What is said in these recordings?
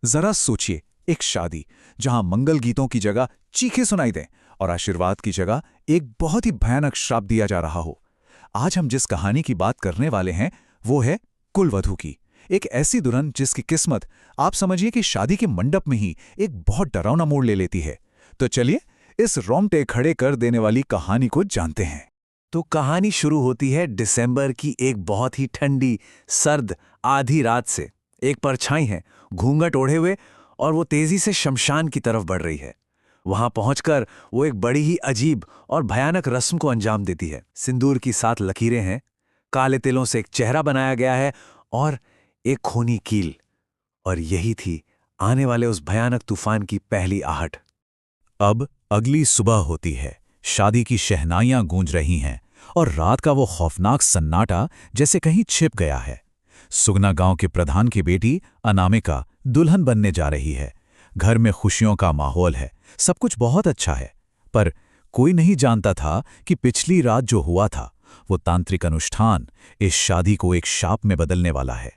जरा सोचिए, एक शादी जहां मंगल गीतों की जगह चीखें सुनाई दें और आशीर्वाद की जगह एक बहुत ही भयानक श्राप दिया जा रहा हो। आज हम जिस कहानी की बात करने वाले हैं वो है कुलवधू की। एक ऐसी दुल्हन जिसकी किस्मत आप समझिए कि शादी के मंडप में ही एक बहुत डरावना मोड़ ले लेती है। तो चलिए इस रोंगटे खड़े कर देने वाली कहानी को जानते हैं। तो कहानी शुरू होती है दिसंबर की एक बहुत ही ठंडी, सर्द आधी रात से। एक परछाई है, घूंघट ओढ़े हुए, और वो तेजी से शमशान की तरफ बढ़ रही है। वहां पहुंचकर वो एक बड़ी ही अजीब और भयानक रस्म को अंजाम देती है। सिंदूर की 7 लकीरें हैं, काले तिलों से एक चेहरा बनाया गया है और एक खूनी कील। और यही थी आने वाले उस भयानक तूफान की पहली आहट। अब अगली सुबह होती है, शादी की शहनाइयां गूंज रही हैं और रात का वो खौफनाक सन्नाटा जैसे कहीं छिप गया है। सुगना गांव के प्रधान की बेटी अनामिका दुल्हन बनने जा रही है। घर में खुशियों का माहौल है, सब कुछ बहुत अच्छा है। पर कोई नहीं जानता था कि पिछली रात जो हुआ था वो तांत्रिक अनुष्ठान इस शादी को एक शाप में बदलने वाला है।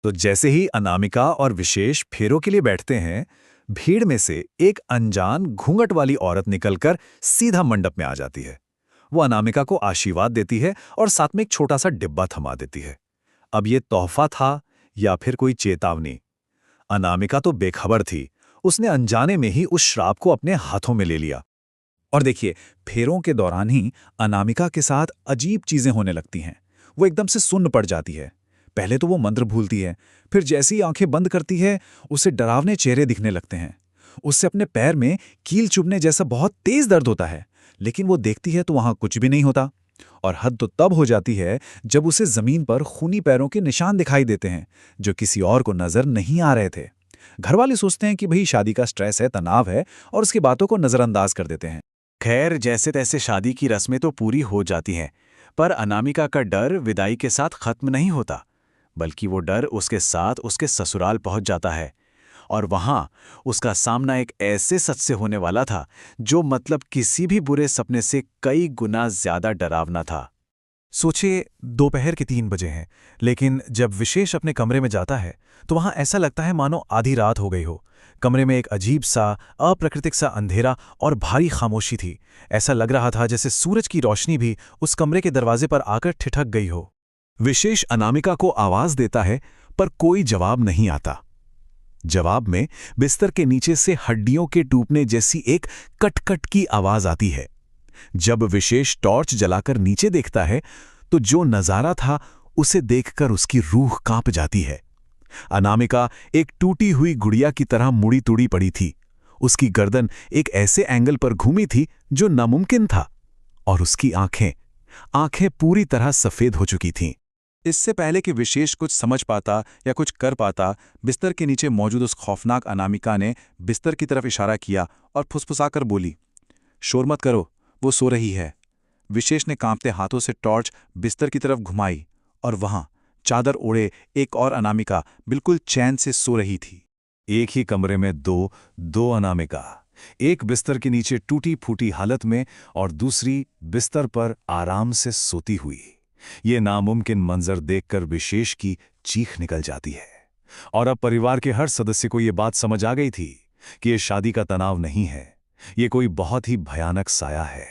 तो जैसे ही अनामिका और विशेष फेरों के लिए बैठते हैं, भीड़ में से एक अनजान घूंघट वाली औरत निकलकर सीधा मंडप में आ जाती है। वो अनामिका को आशीर्वाद देती है और साथ में एक छोटा सा डिब्बा थमा देती है। अब ये तोहफा था या फिर कोई चेतावनी? अनामिका तो बेखबर थी। उसने अनजाने में ही उस श्राप को अपने हाथों में ले लिया। और देखिए, फेरों के दौरान ही अनामिका के साथ अजीब चीजें होने लगती हैं। वो एकदम से सुन्न पड़ जाती है। पहले तो वो मंत्र भूलती है, फिर जैसी ही आंखें बंद करती है उसे डरावने चेहरे दिखने लगते हैं। उससे अपने पैर में कील चुभने जैसा बहुत तेज दर्द होता है, लेकिन वो देखती है तो वहां कुछ भी नहीं होता। और हद तो तब हो जाती है जब उसे जमीन पर खूनी पैरों के निशान दिखाई देते हैं, जो किसी और को नजर नहीं आ रहे थे। घर वाले सोचते हैं कि भाई शादी का स्ट्रेस है, तनाव है, और उसकी बातों को नजरअंदाज कर देते हैं। खैर, जैसे तैसे शादी की रस्में तो पूरी हो जाती हैं, पर अनामिका का डर विदाई के साथ खत्म नहीं होता, बल्कि वो डर उसके साथ उसके ससुराल पहुंच जाता है। और वहां उसका सामना एक ऐसे सच से होने वाला था जो मतलब किसी भी बुरे सपने से कई गुना ज्यादा डरावना था। सोचिए, दोपहर के 3 बजे हैं, लेकिन जब विशेष अपने कमरे में जाता है तो वहां ऐसा लगता है मानो आधी रात हो गई हो। कमरे में एक अजीब सा, अप्राकृतिक सा अंधेरा और भारी खामोशी थी। ऐसा लग रहा था जैसे सूरज की रोशनी भी उस कमरे के दरवाजे पर आकर ठिठक गई हो। विशेष अनामिका को आवाज देता है, पर कोई जवाब नहीं आता। जवाब में बिस्तर के नीचे से हड्डियों के टूटने जैसी एक कट-कट की आवाज आती है। जब विशेष टॉर्च जलाकर नीचे देखता है तो जो नजारा था उसे देखकर उसकी रूह कांप जाती है। अनामिका एक टूटी हुई गुड़िया की तरह मुड़ी तुड़ी पड़ी थी। उसकी गर्दन एक ऐसे एंगल पर घूमी थी जो नामुमकिन था, और उसकी आंखें पूरी तरह सफेद हो चुकी थीं। इससे पहले कि विशेष कुछ समझ पाता या कुछ कर पाता, बिस्तर के नीचे मौजूद उस खौफनाक अनामिका ने बिस्तर की तरफ इशारा किया और फुसफुसाकर बोली, शोर मत करो, वो सो रही है। विशेष ने कांपते हाथों से टॉर्च बिस्तर की तरफ घुमाई और वहां चादर ओढ़े एक और अनामिका बिल्कुल चैन से सो रही थी। एक ही कमरे में दो अनामिका, एक बिस्तर के नीचे टूटी फूटी हालत में और दूसरी बिस्तर पर आराम से सोती हुई। ये नामुमकिन मंजर देखकर विशेष की चीख निकल जाती है। और अब परिवार के हर सदस्य को यह बात समझ आ गई थी कि यह शादी का तनाव नहीं है, ये कोई बहुत ही भयानक साया है।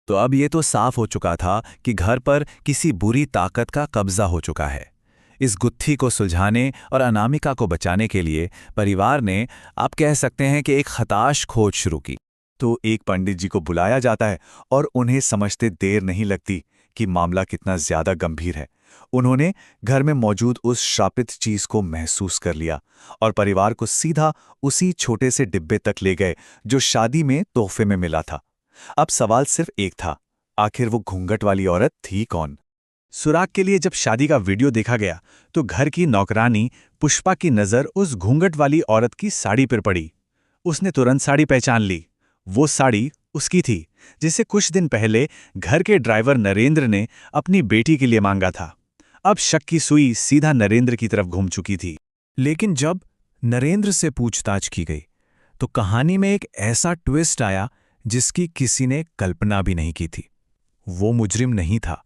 तो अब ये तो साफ हो चुका था कि घर पर किसी बुरी ताकत का कब्जा हो चुका है। इस गुत्थी को सुलझाने और अनामिका को बचाने के लिए परिवार ने, आप कह सकते हैं कि एक हताश खोज शुरू की। तो एक पंडित जी को बुलाया जाता है और उन्हें समझते देर नहीं लगती कि मामला कितना ज्यादा गंभीर है। उन्होंने घर में मौजूद उस श्रापित चीज को महसूस कर लिया और परिवार को सीधा उसी छोटे से डिब्बे तक ले गए जो शादी में तोहफे में मिला था। अब सवाल सिर्फ एक था, आखिर वो घूंघट वाली औरत थी कौन? सुराग के लिए जब शादी का वीडियो देखा गया तो घर की नौकरानी पुष्पा की नजर उस घूंघट वाली औरत की साड़ी पर पड़ी। उसने तुरंत साड़ी पहचान ली। वो साड़ी उसकी थी जिसे कुछ दिन पहले घर के ड्राइवर नरेंद्र ने अपनी बेटी के लिए मांगा था। अब शक की सुई सीधा नरेंद्र की तरफ घूम चुकी थी। लेकिन जब नरेंद्र से पूछताछ की गई तो कहानी में एक ऐसा ट्विस्ट आया जिसकी किसी ने कल्पना भी नहीं की थी। वो मुजरिम नहीं था,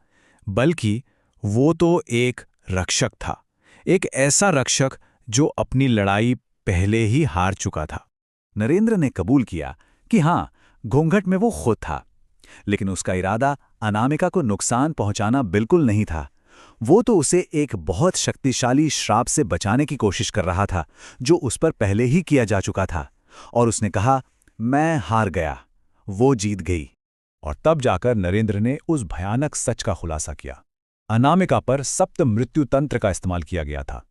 बल्कि वो तो एक रक्षक था। एक ऐसा रक्षक जो अपनी लड़ाई पहले ही हार चुका था। नरेंद्र ने कबूल किया कि हाँ, घूंघट में वो खुद था, लेकिन उसका इरादा अनामिका को नुकसान पहुंचाना बिल्कुल नहीं था। वो तो उसे एक बहुत शक्तिशाली श्राप से बचाने की कोशिश कर रहा था, जो उस पर पहले ही किया जा चुका था। और उसने कहा, मैं हार गया, वो जीत गई। और तब जाकर नरेंद्र ने उस भयानक सच का खुलासा किया। अनामिका पर सप्त मृत्यु तंत्र का इस्तेमाल किया गया था।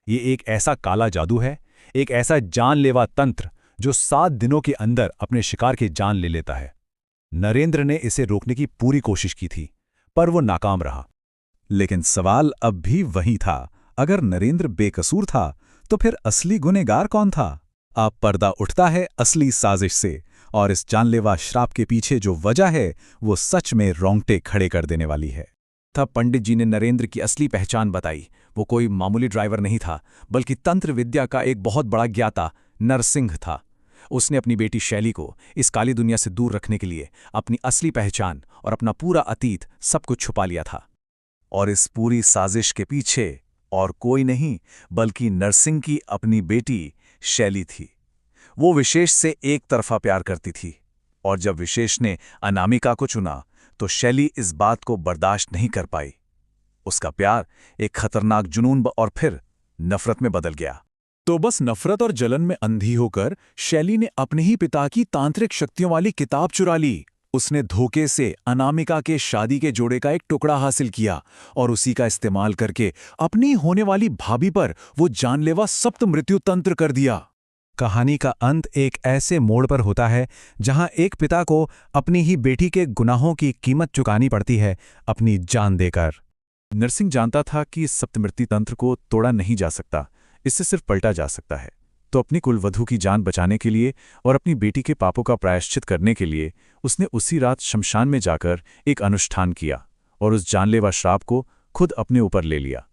ये एक ऐसा काला जादू है, एक ऐसा जानलेवा तंत्र जो 7 दिनों के अंदर अपने शिकार की जान ले लेता है। नरेंद्र ने इसे रोकने की पूरी कोशिश की थी, पर वो नाकाम रहा। लेकिन सवाल अब भी वही था, अगर नरेंद्र बेकसूर था तो फिर असली गुनहगार कौन था? अब पर्दा उठता है असली साजिश से, और इस जानलेवा श्राप के पीछे जो वजह है वो सच में रोंगटे खड़े कर देने वाली है। तब पंडित जी ने नरेंद्र की असली पहचान बताई। वो कोई मामूली ड्राइवर नहीं था, बल्कि तंत्र विद्या का एक बहुत बड़ा ज्ञाता नरसिंह था। उसने अपनी बेटी शैली को इस काली दुनिया से दूर रखने के लिए अपनी असली पहचान और अपना पूरा अतीत सब कुछ छुपा लिया था। और इस पूरी साजिश के पीछे और कोई नहीं बल्कि नरसिंह की अपनी बेटी शैली थी। वो विशेष से एक तरफा प्यार करती थी, और जब विशेष ने अनामिका को चुना तो शैली इस बात को बर्दाश्त नहीं कर पाई। उसका प्यार एक खतरनाक जुनून और फिर नफरत में बदल गया। तो बस नफरत और जलन में अंधी होकर शैली ने अपने ही पिता की तांत्रिक शक्तियों वाली किताब चुरा ली। उसने धोखे से अनामिका के शादी के जोड़े का एक टुकड़ा हासिल किया और उसी का इस्तेमाल करके अपनी होने वाली भाभी पर वो जानलेवा सप्त मृत्यु तंत्र कर दिया। कहानी का अंत एक ऐसे मोड़ पर होता है जहां एक पिता को अपनी ही बेटी के गुनाहों की कीमत चुकानी पड़ती है, अपनी जान देकर। नरसिंह जानता था कि इस सप्तमृत्यु तंत्र को तोड़ा नहीं जा सकता, इससे सिर्फ पलटा जा सकता है। तो अपनी कुलवधू की जान बचाने के लिए और अपनी बेटी के पापों का प्रायश्चित करने के लिए उसने उसी रात शमशान में जाकर एक अनुष्ठान किया और उस जानलेवा श्राप को खुद अपने ऊपर ले लिया।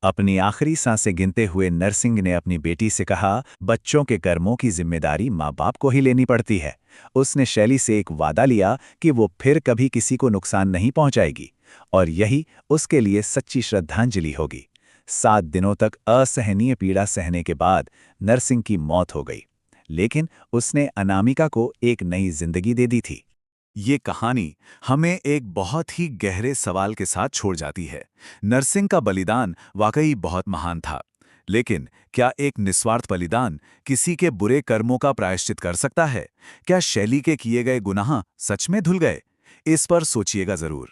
अपनी आखिरी सांसें गिनते हुए नरसिंह ने अपनी बेटी से कहा, बच्चों के कर्मों की जिम्मेदारी माँ बाप को ही लेनी पड़ती है। उसने शैली से एक वादा लिया कि वो फिर कभी किसी को नुकसान नहीं पहुंचाएगी, और यही उसके लिए सच्ची श्रद्धांजलि होगी। 7 दिनों तक असहनीय पीड़ा सहने के बाद नरसिंह की मौत हो गई, लेकिन उसने अनामिका को एक नई जिंदगी दे दी थी। ये कहानी हमें एक बहुत ही गहरे सवाल के साथ छोड़ जाती है। नरसिंह का बलिदान वाकई बहुत महान था, लेकिन क्या एक निस्वार्थ बलिदान किसी के बुरे कर्मों का प्रायश्चित कर सकता है? क्या शैली के किए गए गुनाह सच में धुल गए? इस पर सोचिएगा जरूर।